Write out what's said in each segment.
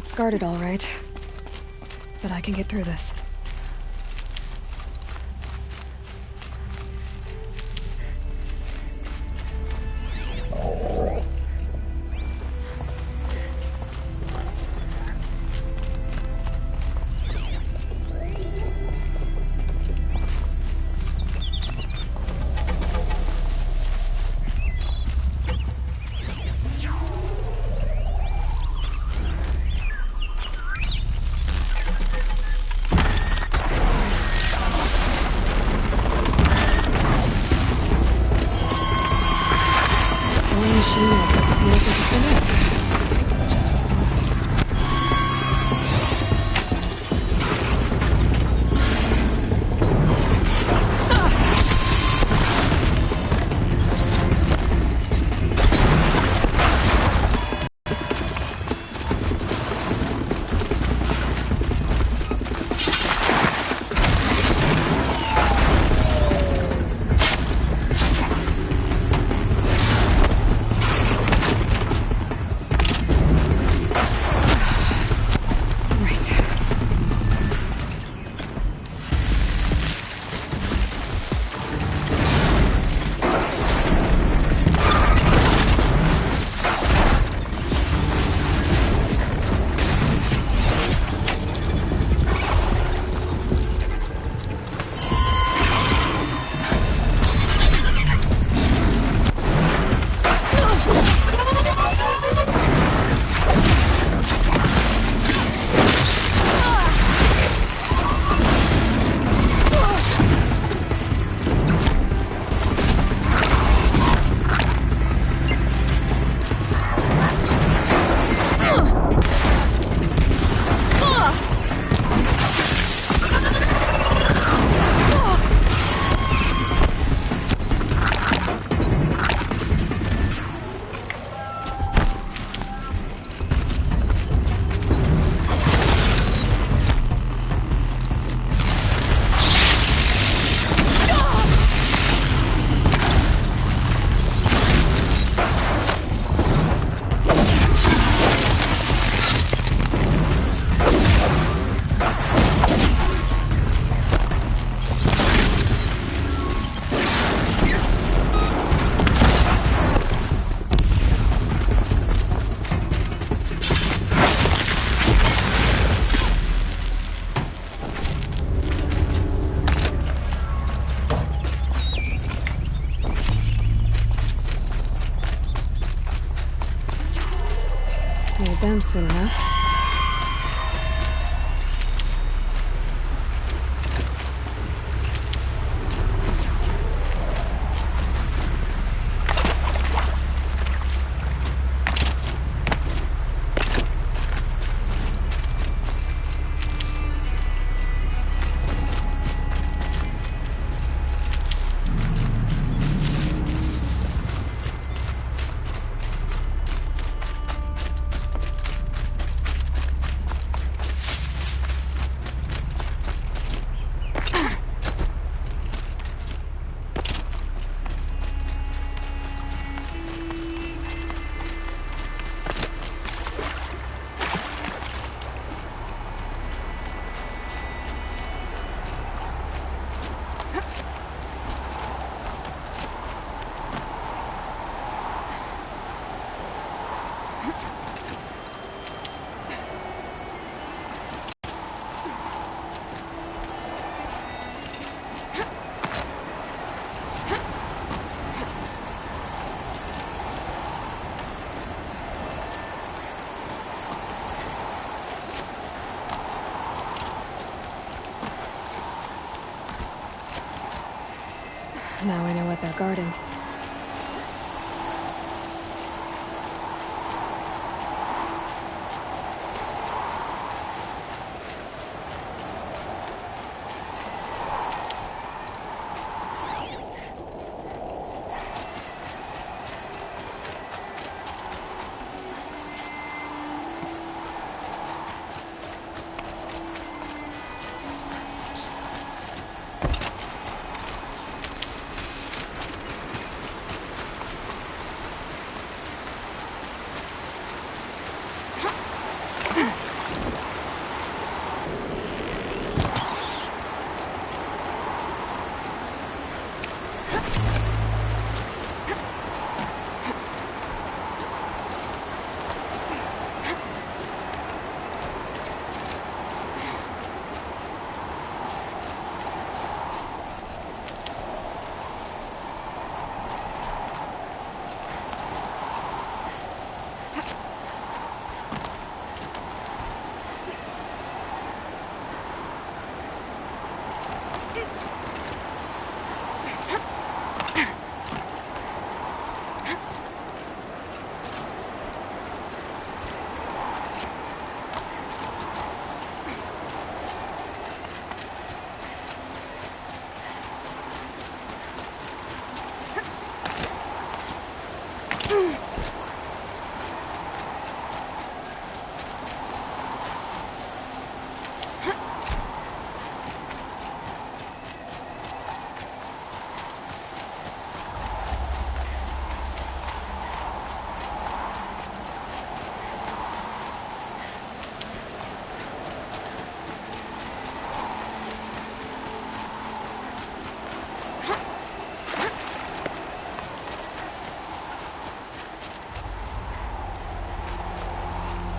It's guarded all right. But I can get through this. Need them soon enough. Now I know what they're guarding.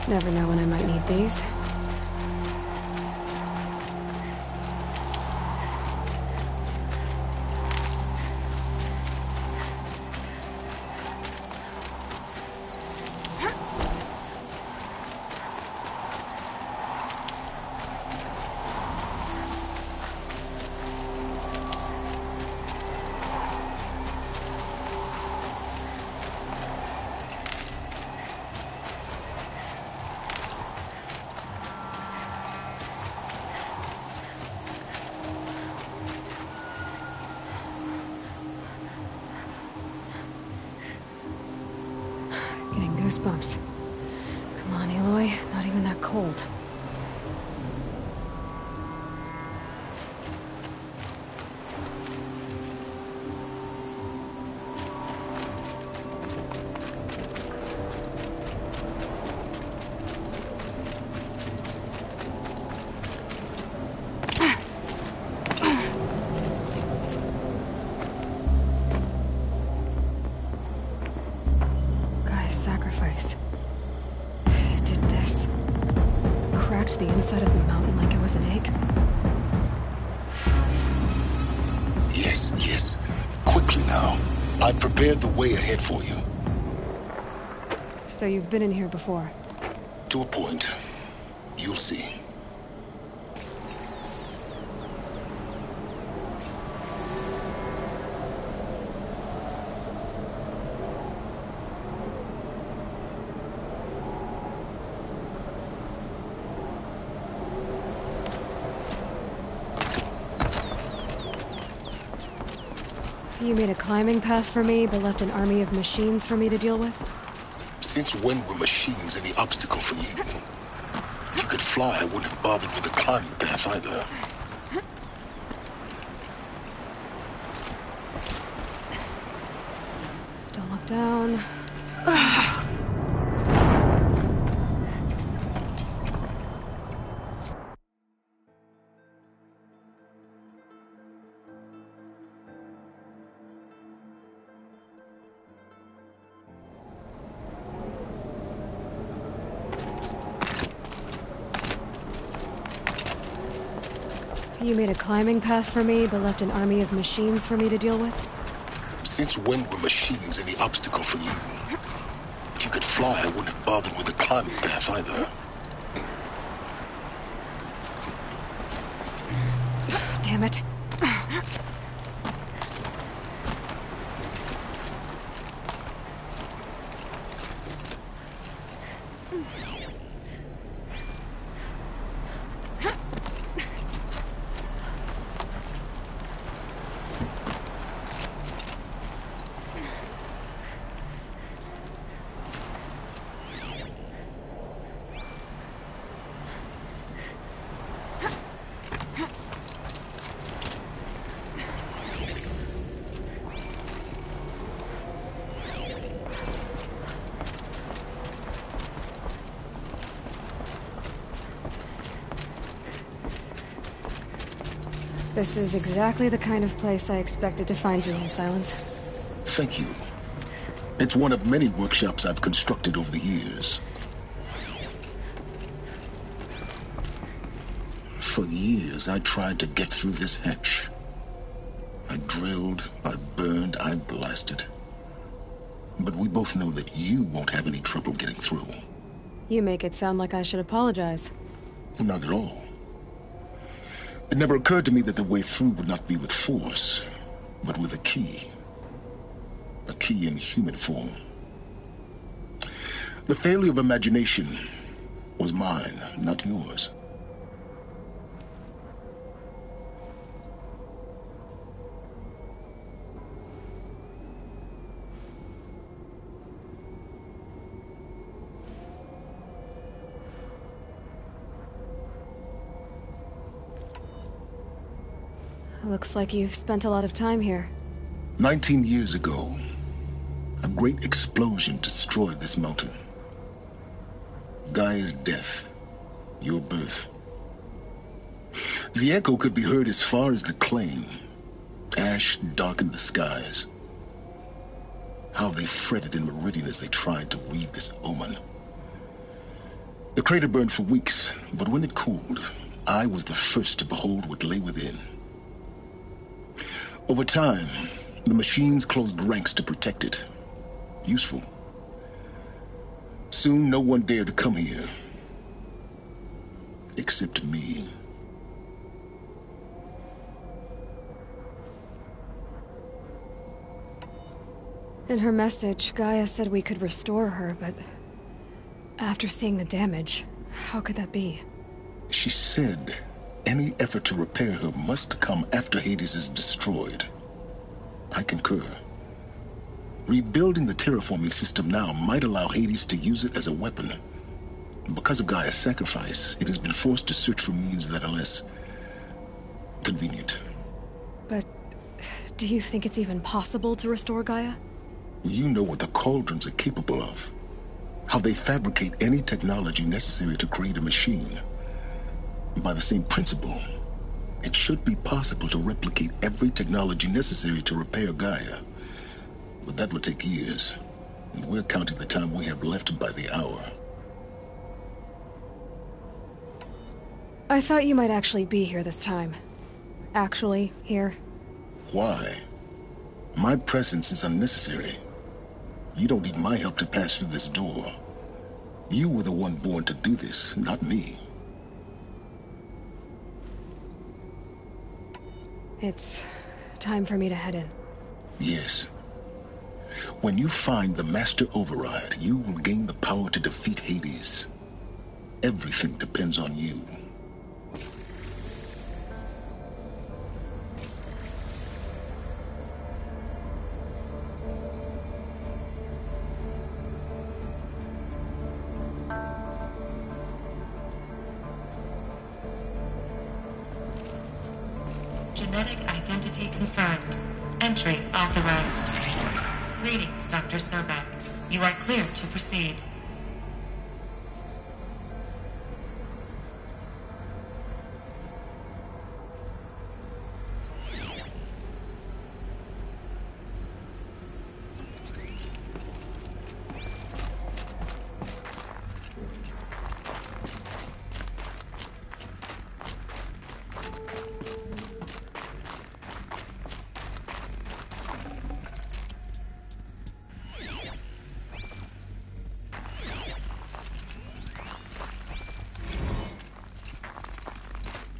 Never know when I might need these. Getting goosebumps. Come on, Aloy. Not even that cold. Sacrifice. It did this. Cracked the inside of the mountain like it was an egg. Yes, yes. Quickly now. I've prepared the way ahead for you. So you've been in here before? To a point. You'll see. You made a climbing path for me, but left an army of machines for me to deal with? Since when were machines any obstacle for you? If you could fly, I wouldn't have bothered with a climbing path either. Don't look down. You made a climbing path for me, but left an army of machines for me to deal with? Since when were machines any obstacle for you? If you could fly, I wouldn't have bothered with a climbing path either. Damn it. This is exactly the kind of place I expected to find you in, Silence. Thank you. It's one of many workshops I've constructed over the years. For years, I tried to get through this hatch. I drilled, I burned, I blasted. But we both know that you won't have any trouble getting through. You make it sound like I should apologize. Not at all. It never occurred to me that the way through would not be with force, but with a key. A key in human form. The failure of imagination was mine, not yours. Looks like you've spent a lot of time here. 19 years ago, a great explosion destroyed this mountain. Gaia's death, your birth. The echo could be heard as far as the claim. Ash darkened the skies. How they fretted in Meridian as they tried to read this omen. The crater burned for weeks, but when it cooled, I was the first to behold what lay within. Over time, the machines closed ranks to protect it. Useful. Soon, no one dared to come here. Except me. In her message, Gaia said we could restore her, but after seeing the damage, how could that be? She said any effort to repair her must come after Hades is destroyed. I concur. Rebuilding the terraforming system now might allow Hades to use it as a weapon. Because of Gaia's sacrifice, it has been forced to search for means that are less convenient. But do you think it's even possible to restore Gaia? You know what the Cauldrons are capable of. How they fabricate any technology necessary to create a machine. By the same principle, it should be possible to replicate every technology necessary to repair Gaia. But that would take years, and we're counting the time we have left by the hour. I thought you might actually be here this time. Actually, here. Why? My presence is unnecessary. You don't need my help to pass through this door. You were the one born to do this, not me. It's time for me to head in. Yes. When you find the Master Override, you will gain the power to defeat Hades. Everything depends on you. Genetic identity confirmed. Entry authorized. Greetings, Dr. Sobek. You are cleared to proceed.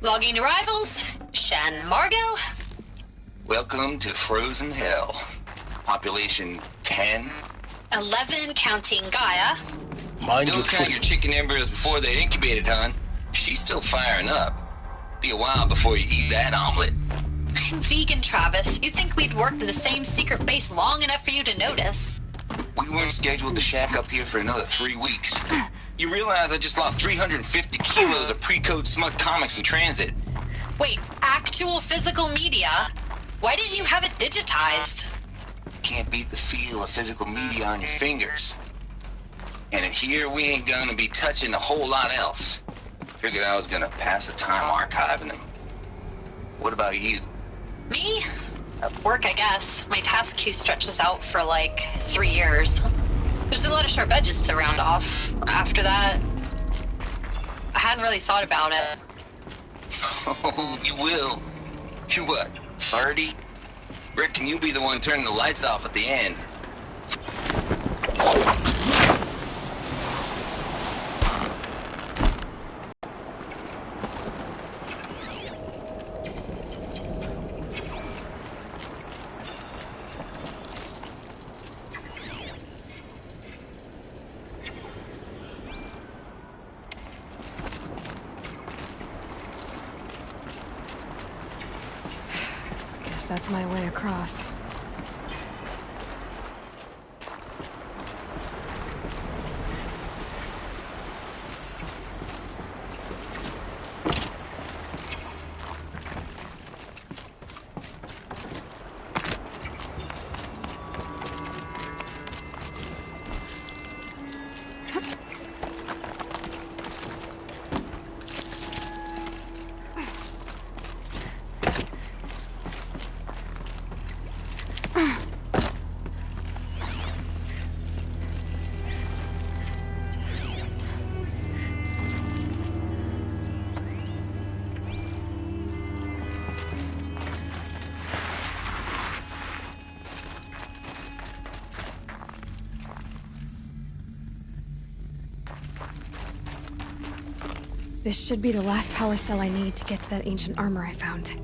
Logging arrivals. Shan Margot. Welcome to Frozen Hell. Population 10. 11 counting Gaia. Mind your Don't count foot. your chicken embryos before they're incubated, hon. She's still firing up. Be a while before you eat that omelet. I'm vegan, Travis. You'd think we'd worked in the same secret base long enough for you to notice. We weren't scheduled to shack up here for another 3 weeks. You realize I just lost 350 kilos of pre-code smut comics in transit. Wait, actual physical media? Why didn't you have it digitized? Can't beat the feel of physical media on your fingers. And in here, we ain't gonna be touching a whole lot else. Figured I was gonna pass the time archiving them. What about you? Me? Work, I guess. My task queue stretches out for like 3 years. There's a lot of sharp edges to round off. After that, I hadn't really thought about it. Oh, you will. You're what, 30? Reckon you'll be the one turning the lights off at the end. Guess that's my way across. This should be the last power cell I need to get to that ancient armor I found.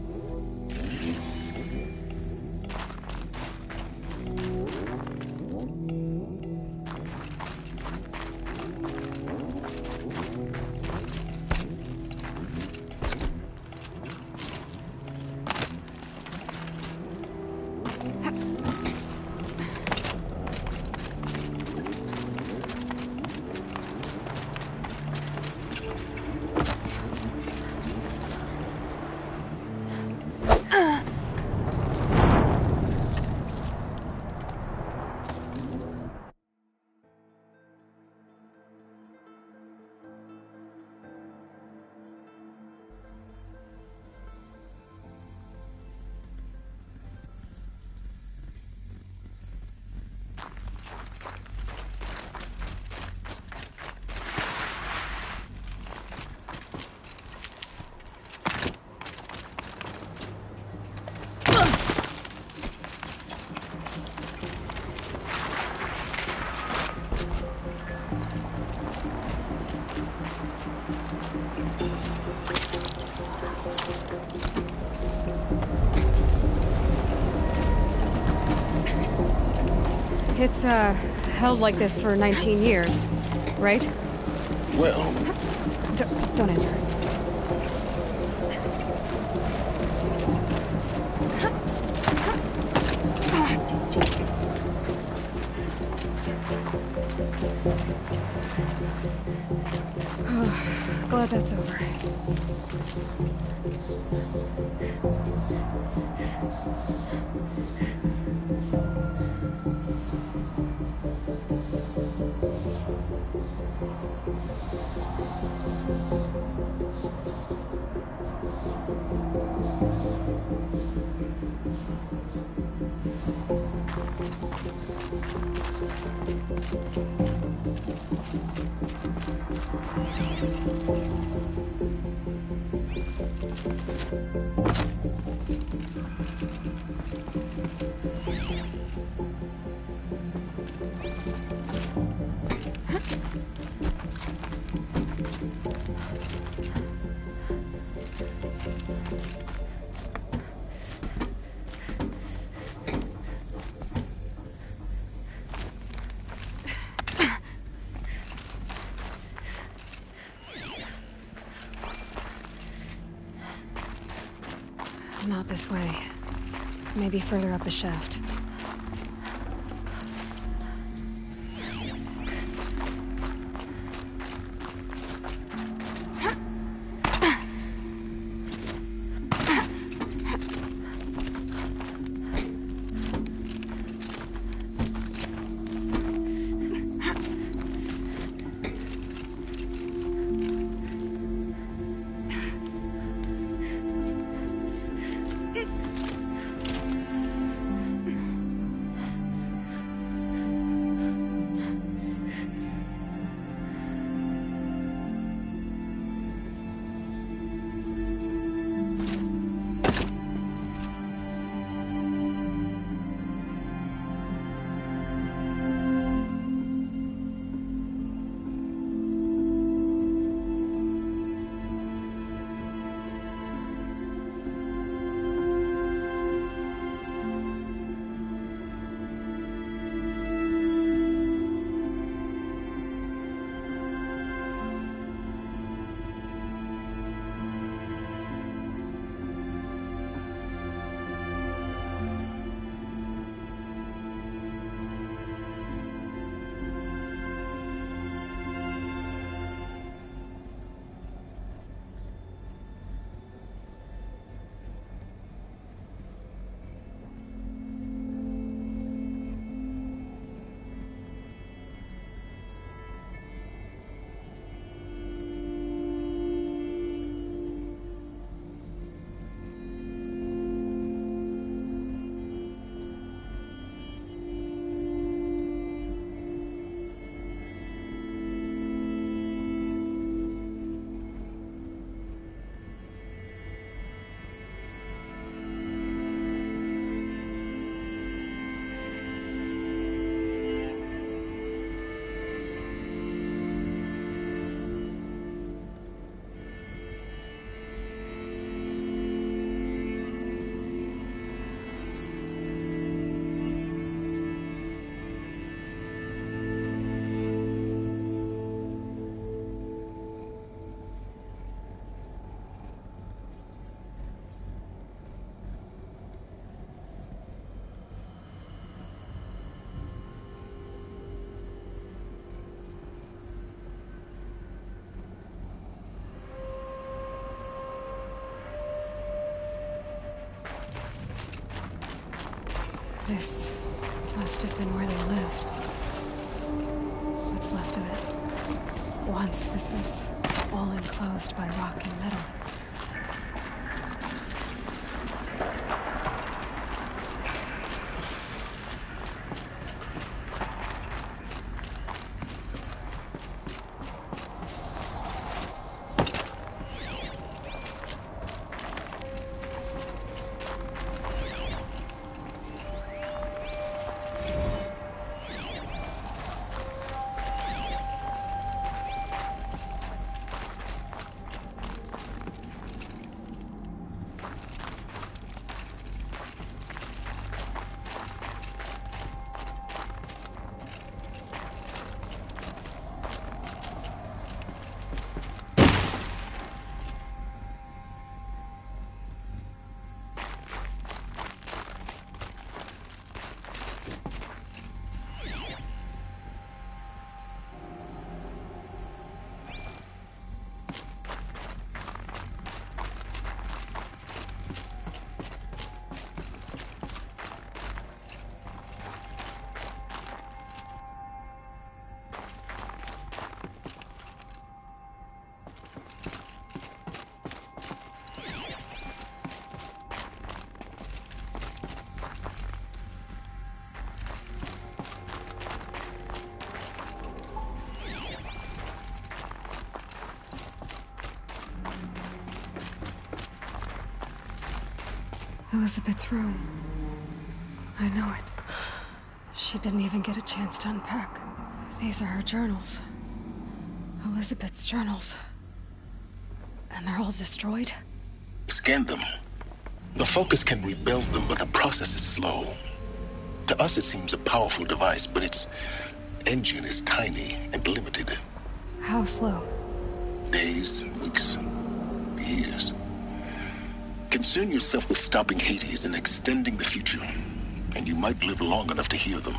It's, held like this for 19 years, right? Well, Don't answer. Glad that's over. Not this way. Maybe further up the shaft. This must have been where they lived. What's left of it. Once this was all enclosed by rock and metal. Elizabeth's room. I know it. She didn't even get a chance to unpack. These are her journals. Elizabeth's journals. And they're all destroyed? Scan them. The Focus can rebuild them, but the process is slow. To us, it seems a powerful device, but its engine is tiny and limited. How slow? Days, weeks, years. Concern yourself with stopping Hades and extending the future, and you might live long enough to hear them.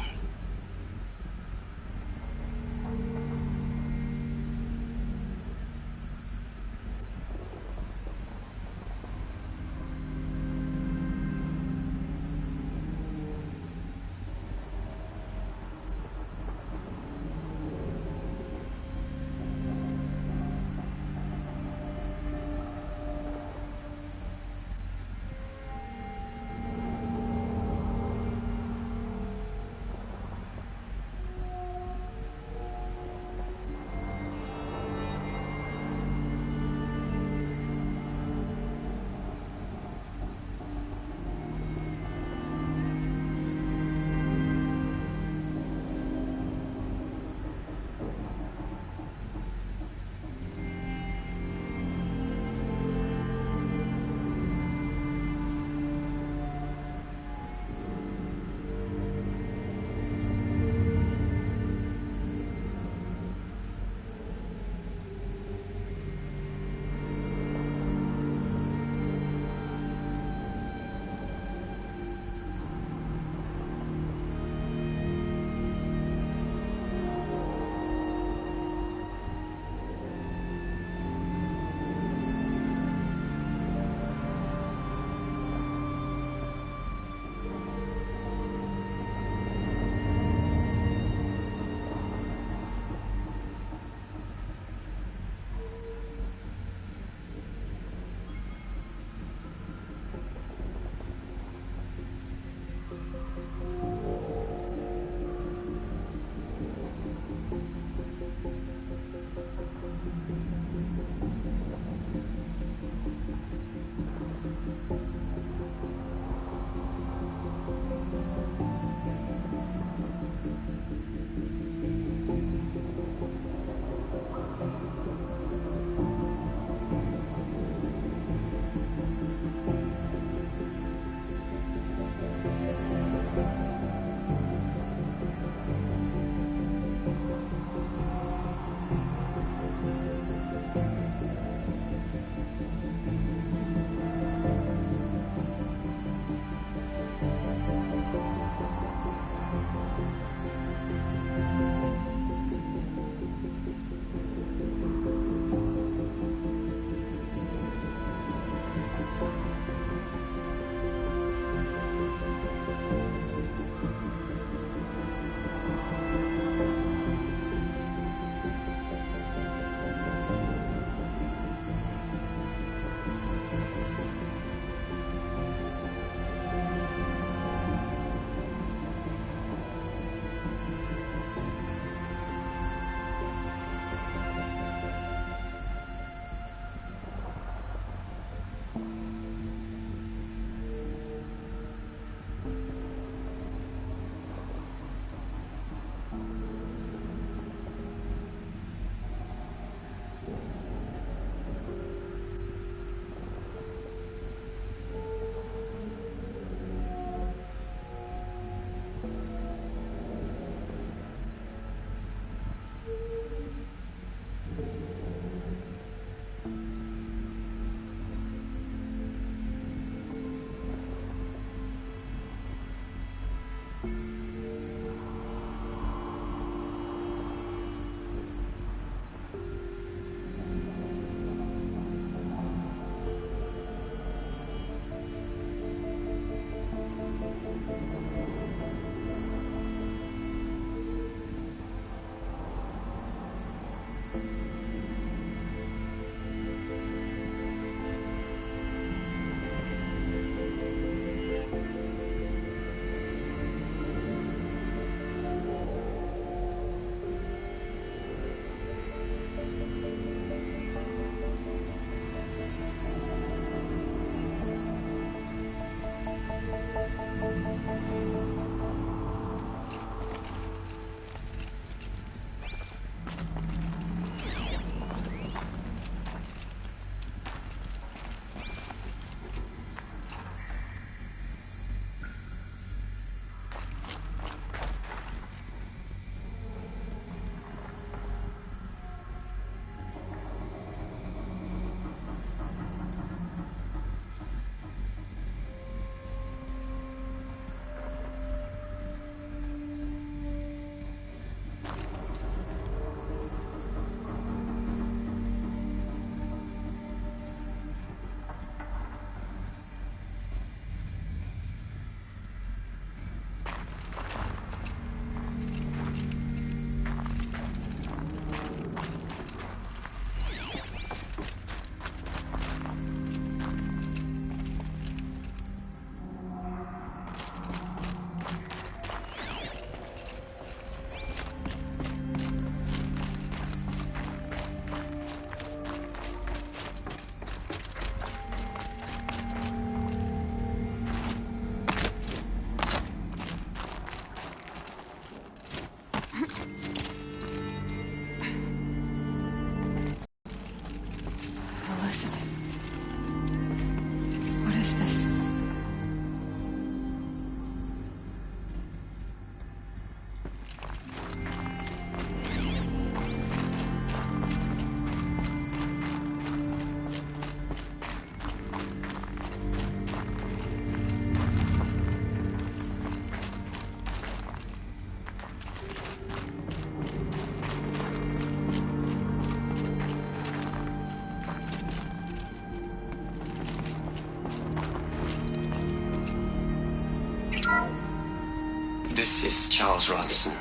This is Charles Ronson.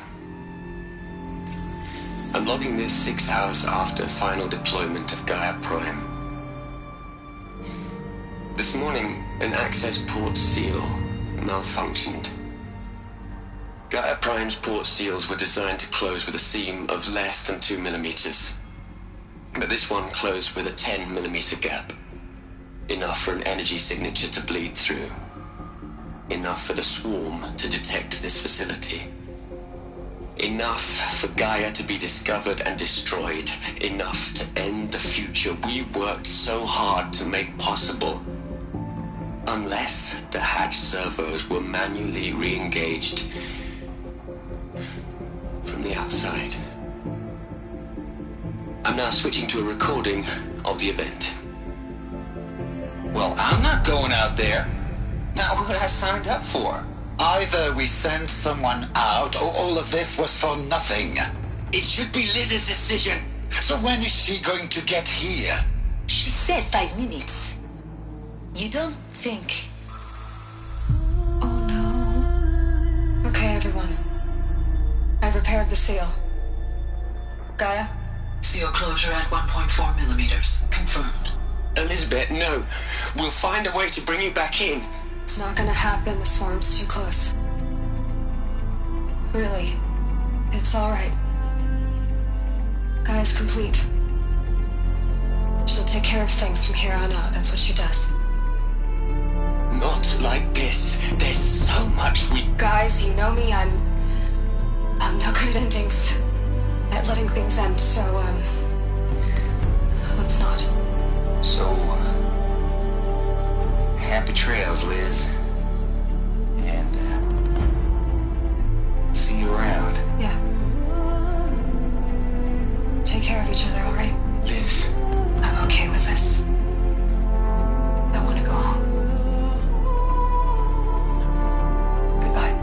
I'm logging this 6 hours after final deployment of Gaia Prime. This morning, an access port seal malfunctioned. Gaia Prime's port seals were designed to close with a seam of less than 2 millimeters. But this one closed with a 10 millimeter gap. Enough for an energy signature to bleed through. Enough for the swarm to detect this facility. Enough for Gaia to be discovered and destroyed. Enough to end the future we worked so hard to make possible. Unless the hatch servos were manually re-engaged from the outside. I'm now switching to a recording of the event. Well, I'm not going out there. Not what I signed up for. Either we send someone out, or all of this was for nothing. It should be Liz's decision. So when is she going to get here? She said 5 minutes. You don't think... Oh no. Okay, everyone. I've repaired the seal. Gaia? Seal closure at 1.4 millimeters. Confirmed. Elizabeth, no. We'll find a way to bring you back in. It's not gonna happen. The swarm's too close. Really. It's alright. Gaia's complete. She'll take care of things from here on out. That's what she does. Not like this. There's so much we... Guys, you know me. I'm no good at endings. At letting things end, so, let's not. So, happy trails, Liz. And, see you around. Yeah. Take care of each other, alright? Liz. I'm okay with this. I want to go home. Goodbye.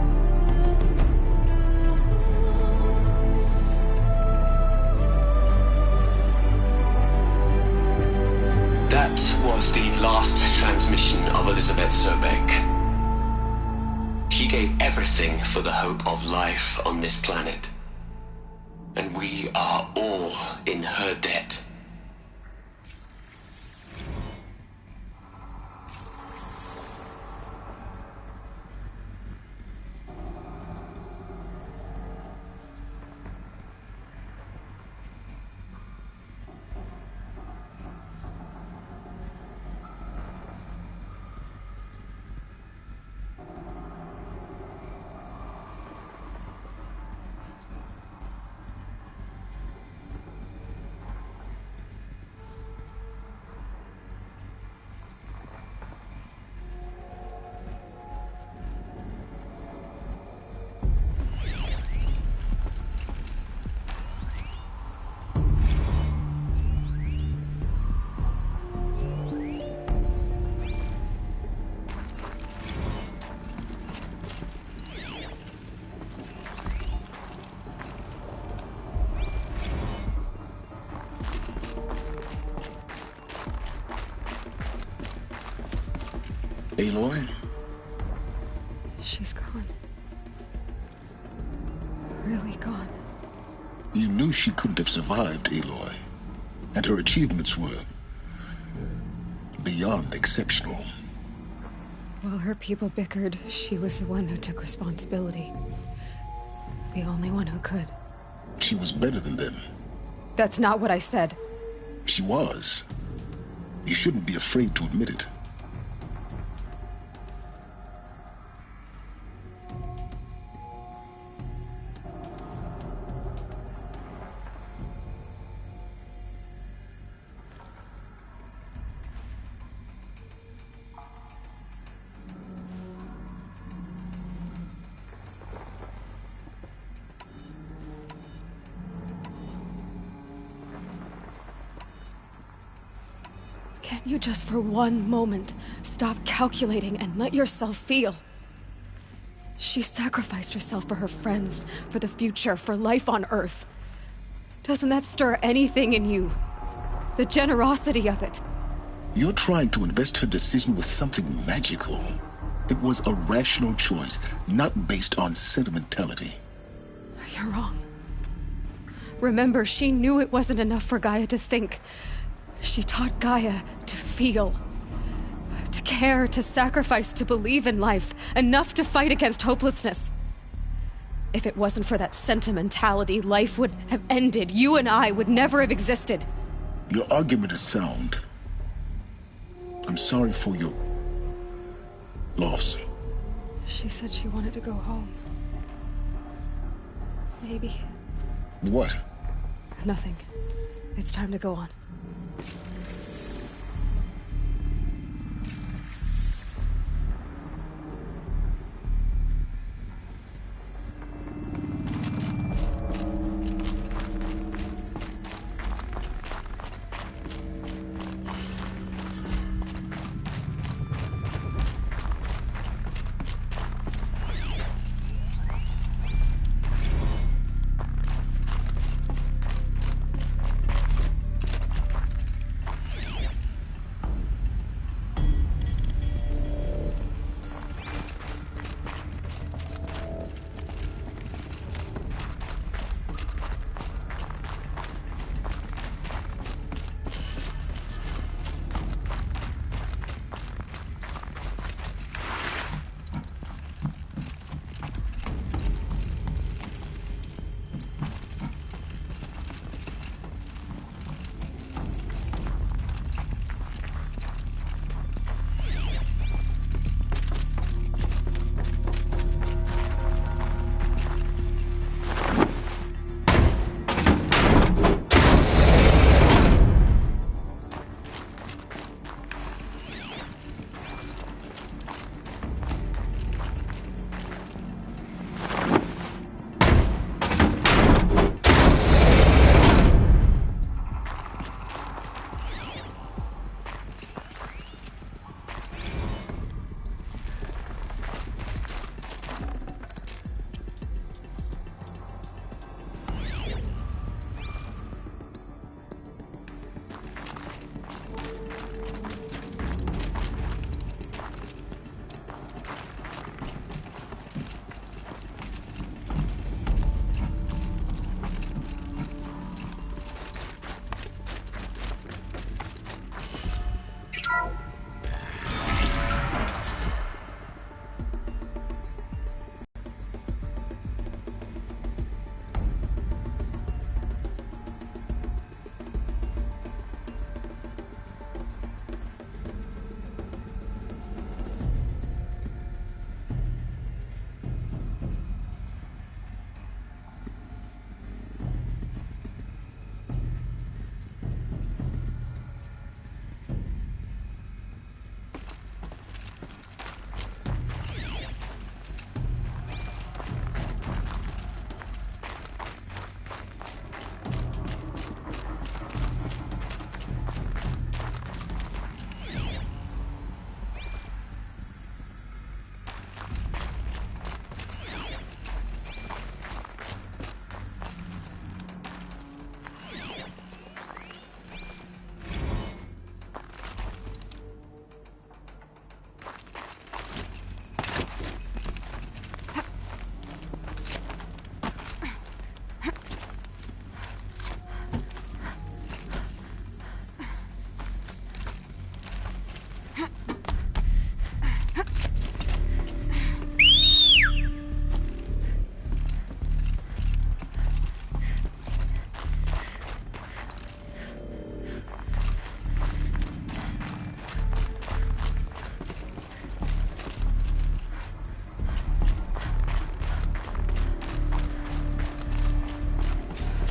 That was the last transmission of Elizabeth Sobeck. She gave everything for the hope of life on this planet. And we are all in her debt. Aloy? She's gone. Really gone. You knew she couldn't have survived, Aloy. And her achievements were beyond exceptional. While her people bickered, she was the one who took responsibility. The only one who could. She was better than them. That's not what I said. She was. You shouldn't be afraid to admit it. Can't you just for one moment stop calculating and let yourself feel? She sacrificed herself for her friends, for the future, for life on Earth. Doesn't that stir anything in you? The generosity of it. You're trying to invest her decision with something magical. It was a rational choice, not based on sentimentality. You're wrong. Remember, she knew it wasn't enough for Gaia to think. She taught Gaia to feel. To care, to sacrifice, to believe in life. Enough to fight against hopelessness. If it wasn't for that sentimentality, life would have ended. You and I would never have existed. Your argument is sound. I'm sorry for your loss. She said she wanted to go home. Maybe. What? Nothing. It's time to go on.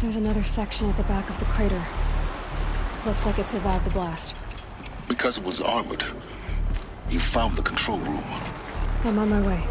There's another section at the back of the crater. Looks like it survived the blast. Because it was armored. You found the control room. I'm on my way.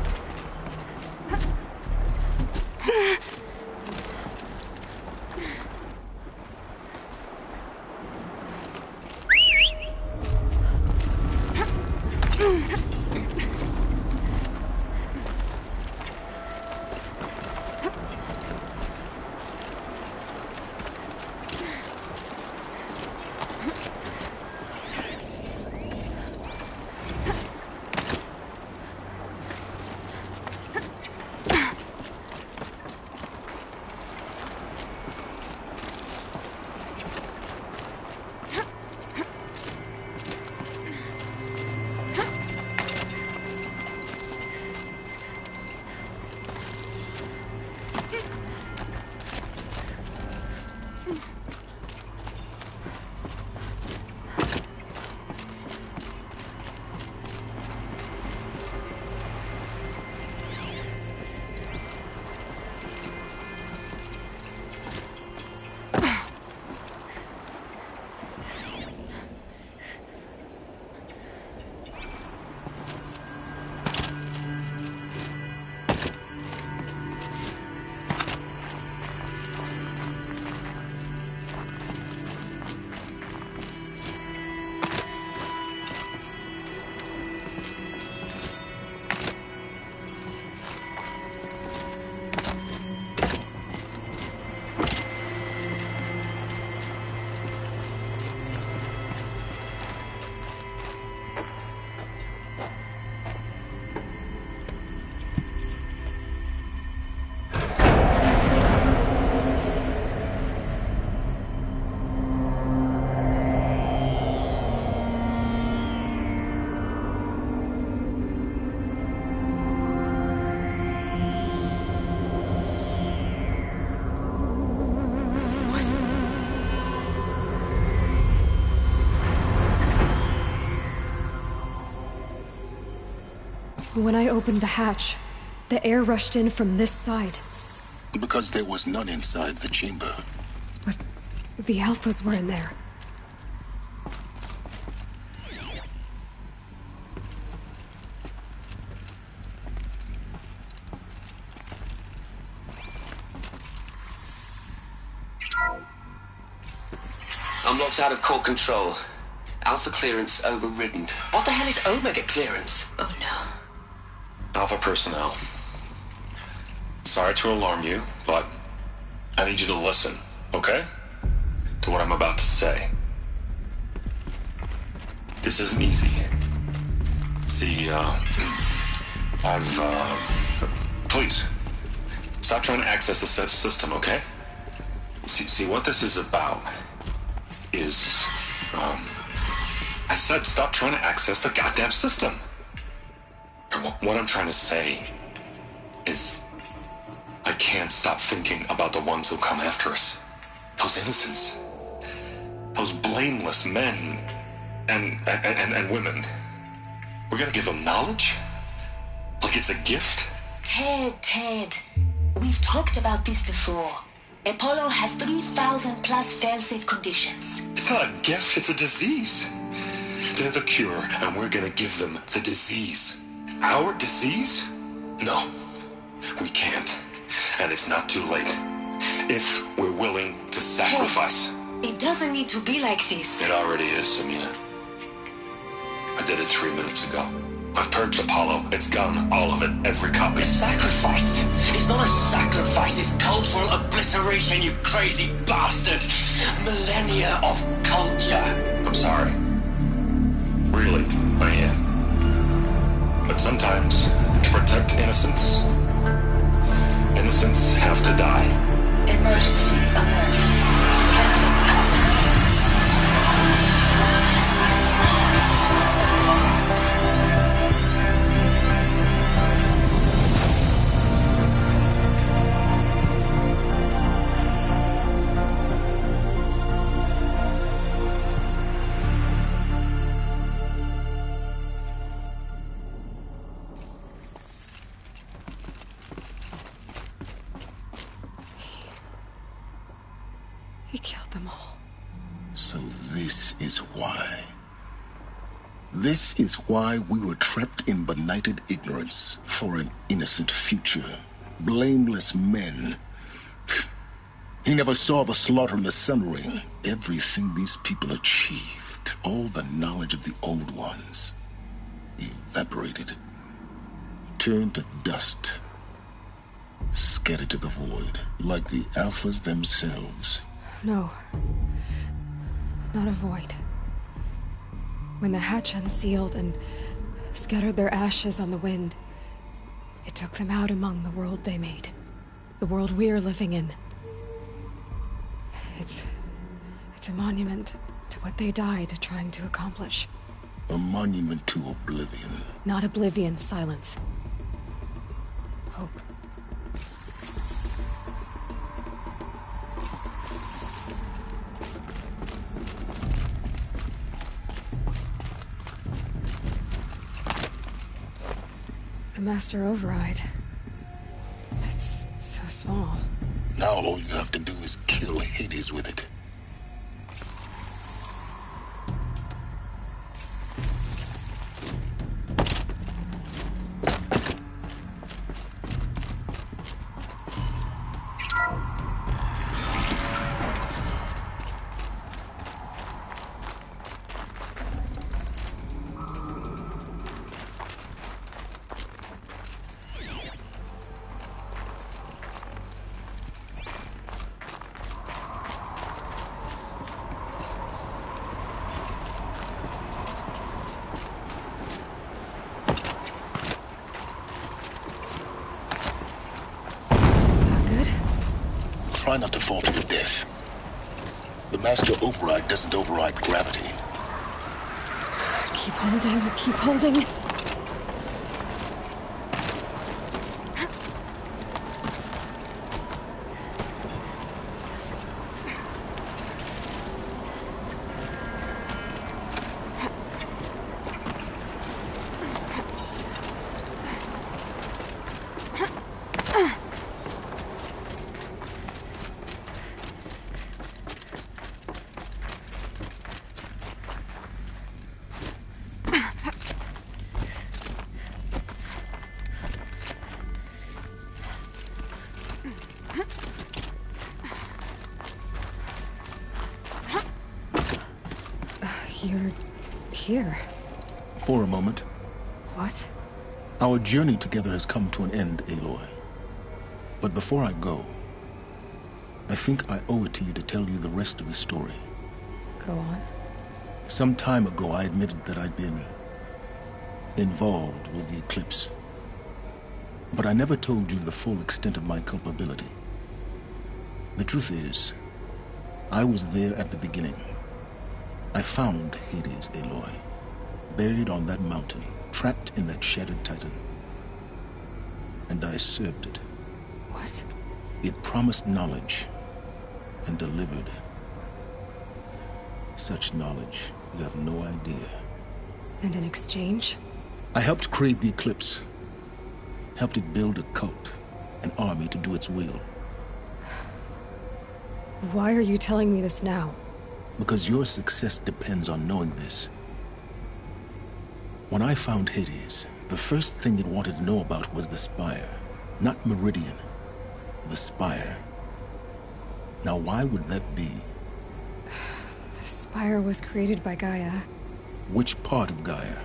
When I opened the hatch, the air rushed in from this side. Because there was none inside the chamber. But the Alphas were in there. I'm locked out of core control. Alpha clearance overridden. What the hell is Omega clearance? Oh no. Alpha personnel. Sorry to alarm you, but I need you to listen, okay? To what I'm about to say. This isn't easy. See, please, stop trying to access the system, okay? See, what this is about is, I said stop trying to access the goddamn system. And what I'm trying to say is, I can't stop thinking about the ones who come after us. Those innocents. Those blameless men and women. We're gonna give them knowledge? Like it's a gift? Ted. We've talked about this before. Apollo has 3,000 plus fail-safe conditions. It's not a gift, it's a disease. They're the cure, and we're gonna give them the disease. Our disease? No, we can't. And it's not too late. If we're willing to sacrifice. Ted, it doesn't need to be like this. It already is, Samina. I did it 3 minutes ago. I've purged Apollo. It's gone, all of it, every copy. A sacrifice? It's not a sacrifice, it's cultural obliteration, you crazy bastard! Millennia of culture! I'm sorry. Really, I am. But sometimes, to protect innocence, innocents have to die. Emergency alert. Captain Atmosphere. He killed them all. So this is why. This is why we were trapped in benighted ignorance for an innocent future. Blameless men. He never saw the slaughter in the Sun Ring. Everything these people achieved, all the knowledge of the old ones, evaporated, turned to dust, scattered to the void, like the Alphas themselves. No. Not a void. When the hatch unsealed and scattered their ashes on the wind, it took them out among the world they made. The world we're living in. It's a monument to what they died trying to accomplish. A monument to oblivion. Not oblivion, silence. Hope. The Master Override. It's so small. Now all you have to do is kill Hades with it. Try not to fall to your death. The Master Override doesn't override gravity. Keep holding, keep holding. You're here. For a moment. What? Our journey together has come to an end, Aloy. But before I go, I think I owe it to you to tell you the rest of the story. Go on. Some time ago, I admitted that I'd been involved with the eclipse. But I never told you the full extent of my culpability. The truth is, I was there at the beginning. I found Hades, Aloy, buried on that mountain, trapped in that shattered titan. And I served it. What? It promised knowledge and delivered. Such knowledge, you have no idea. And in exchange? I helped create the eclipse. Helped it build a cult, an army to do its will. Why are you telling me this now? Because your success depends on knowing this. When I found Hades, the first thing it wanted to know about was the Spire. Not Meridian. The Spire. Now, why would that be? The Spire was created by Gaia. Which part of Gaia?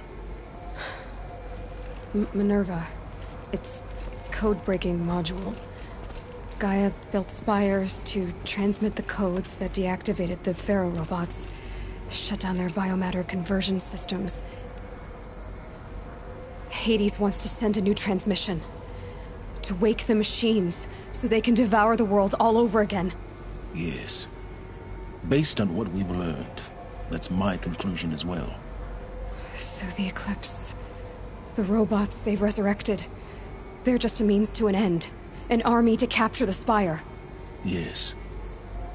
Minerva. Its code-breaking module. Gaia built spires to transmit the codes that deactivated the Pharaoh robots, shut down their biomatter conversion systems. Hades wants to send a new transmission. To wake the machines, so they can devour the world all over again. Yes. Based on what we've learned, that's my conclusion as well. So the Eclipse... the robots they've resurrected... they're just a means to an end. An army to capture the Spire. Yes.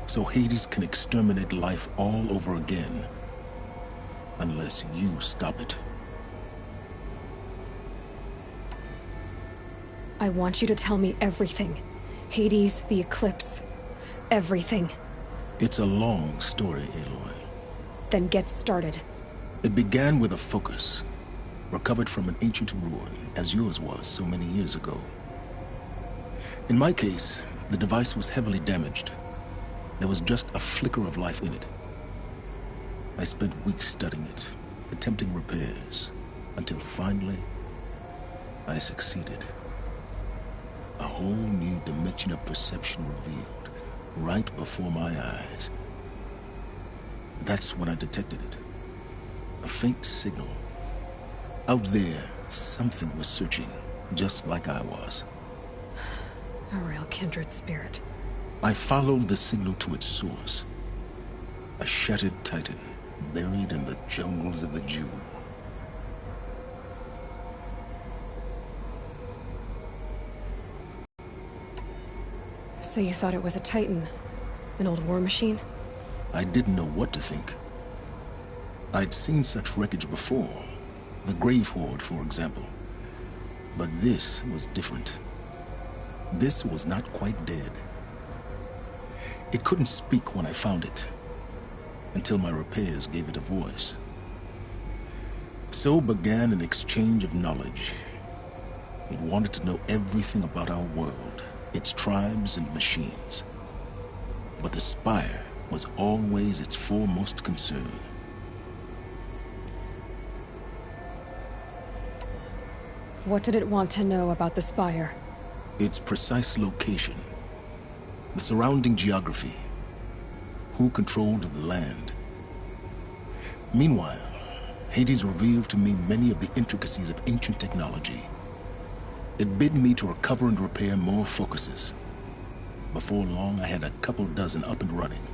So Hades can exterminate life all over again. Unless you stop it. I want you to tell me everything. Hades, the Eclipse. Everything. It's a long story, Aloy. Then get started. It began with a focus. Recovered from an ancient ruin, as yours was so many years ago. In my case, the device was heavily damaged. There was just a flicker of life in it. I spent weeks studying it, attempting repairs, until finally, I succeeded. A whole new dimension of perception revealed, right before my eyes. That's when I detected it. A faint signal. Out there, something was searching, just like I was. A real kindred spirit. I followed the signal to its source. A shattered titan, buried in the jungles of the Jew. So you thought it was a titan? An old war machine? I didn't know what to think. I'd seen such wreckage before. The Grave Horde, for example. But this was different. This was not quite dead. It couldn't speak when I found it, until my repairs gave it a voice. So began an exchange of knowledge. It wanted to know everything about our world, its tribes and machines. But the Spire was always its foremost concern. What did it want to know about the Spire? Its precise location, the surrounding geography, who controlled the land. Meanwhile, Hades revealed to me many of the intricacies of ancient technology. It bid me to recover and repair more focuses. Before long, I had a couple dozen up and running.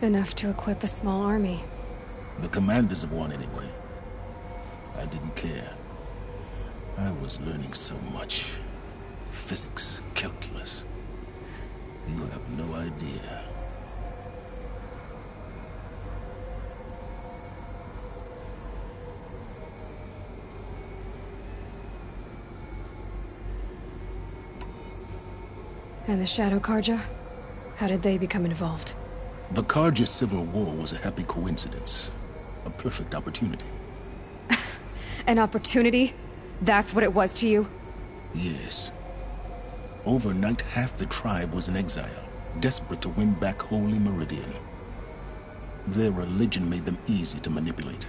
Enough to equip a small army. The commanders of one, anyway. I didn't care. I was learning so much. Physics, calculus. You have no idea. And the Shadow Karja? How did they become involved? The Karja Civil War was a happy coincidence. A perfect opportunity. An opportunity? That's what it was to you? Yes. Overnight, half the tribe was in exile, desperate to win back Holy Meridian. Their religion made them easy to manipulate.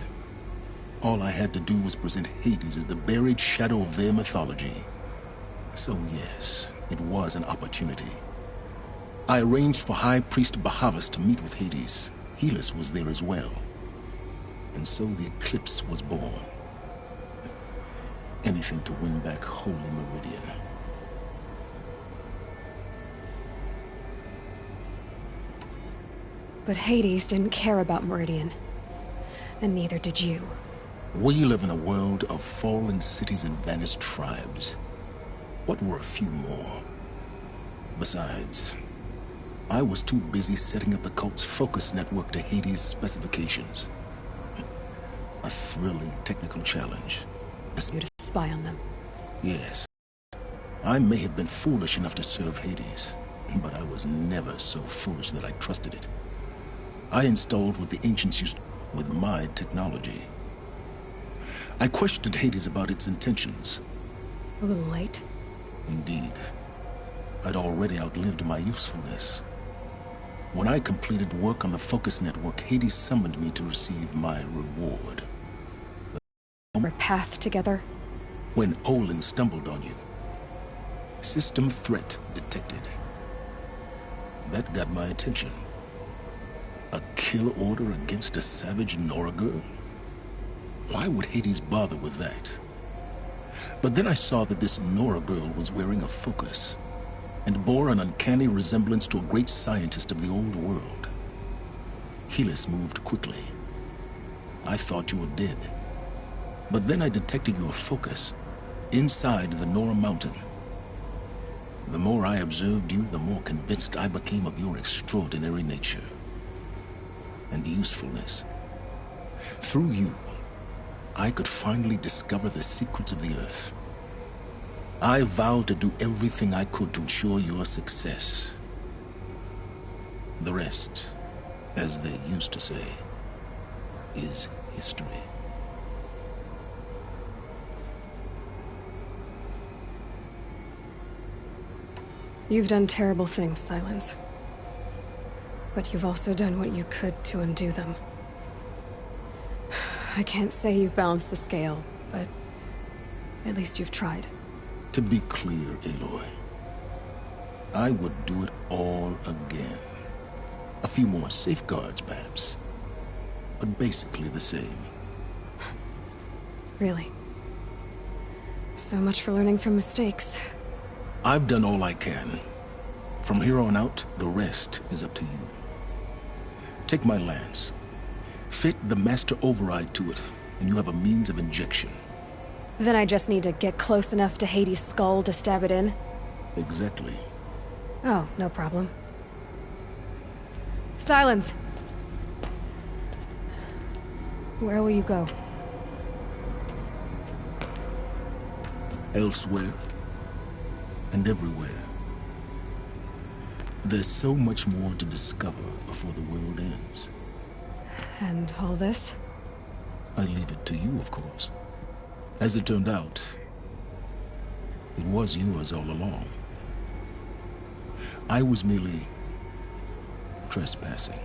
All I had to do was present Hades as the buried shadow of their mythology. So yes, it was an opportunity. I arranged for High Priest Bahavas to meet with Hades. Helis was there as well. And so the eclipse was born. Anything to win back Holy Meridian. But Hades didn't care about Meridian. And neither did you. We live in a world of fallen cities and vanished tribes. What were a few more? Besides, I was too busy setting up the cult's focus network to Hades' specifications. A thrilling technical challenge. You to spy on them. Yes. I may have been foolish enough to serve Hades, but I was never so foolish that I trusted it. I installed what the ancients used with my technology. I questioned Hades about its intentions. A little late. Indeed. I'd already outlived my usefulness. When I completed work on the focus network, Hades summoned me to receive my reward. Our path together? When Olin stumbled on you. System threat detected. That got my attention. A kill order against a savage Nora girl? Why would Hades bother with that? But then I saw that this Nora girl was wearing a focus and bore an uncanny resemblance to a great scientist of the old world. Helis moved quickly. I thought you were dead. But then I detected your focus inside the Nora mountain. The more I observed you, the more convinced I became of your extraordinary nature and usefulness. Through you, I could finally discover the secrets of the Earth. I vowed to do everything I could to ensure your success. The rest, as they used to say, is history. You've done terrible things, Silence. But you've also done what you could to undo them. I can't say you've balanced the scale, but at least you've tried. To be clear, Aloy, I would do it all again. A few more safeguards, perhaps, but basically the same. Really? So much for learning from mistakes. I've done all I can. From here on out, the rest is up to you. Take my lance. Fit the master override to it, and you have a means of injection. Then I just need to get close enough to Hades' skull to stab it in? Exactly. Oh, no problem. Silence! Where will you go? Elsewhere. And everywhere. There's so much more to discover before the world ends. And all this? I leave it to you, of course. As it turned out, it was yours all along. I was merely trespassing.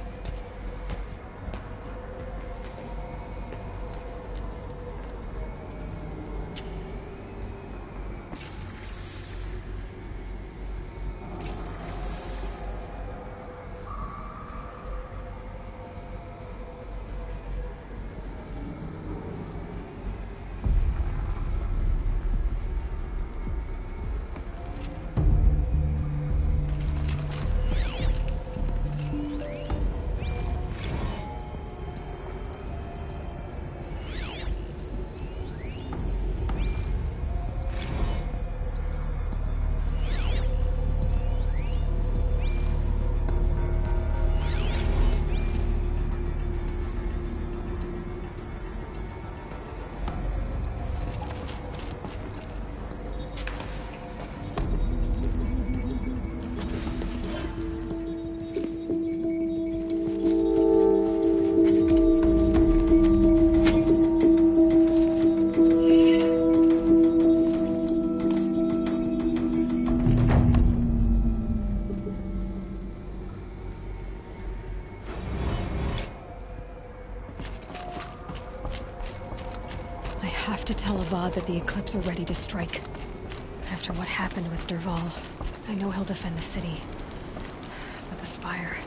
that the Eclipse are ready to strike. After what happened with Derval, I know he'll defend the city. But the Spire...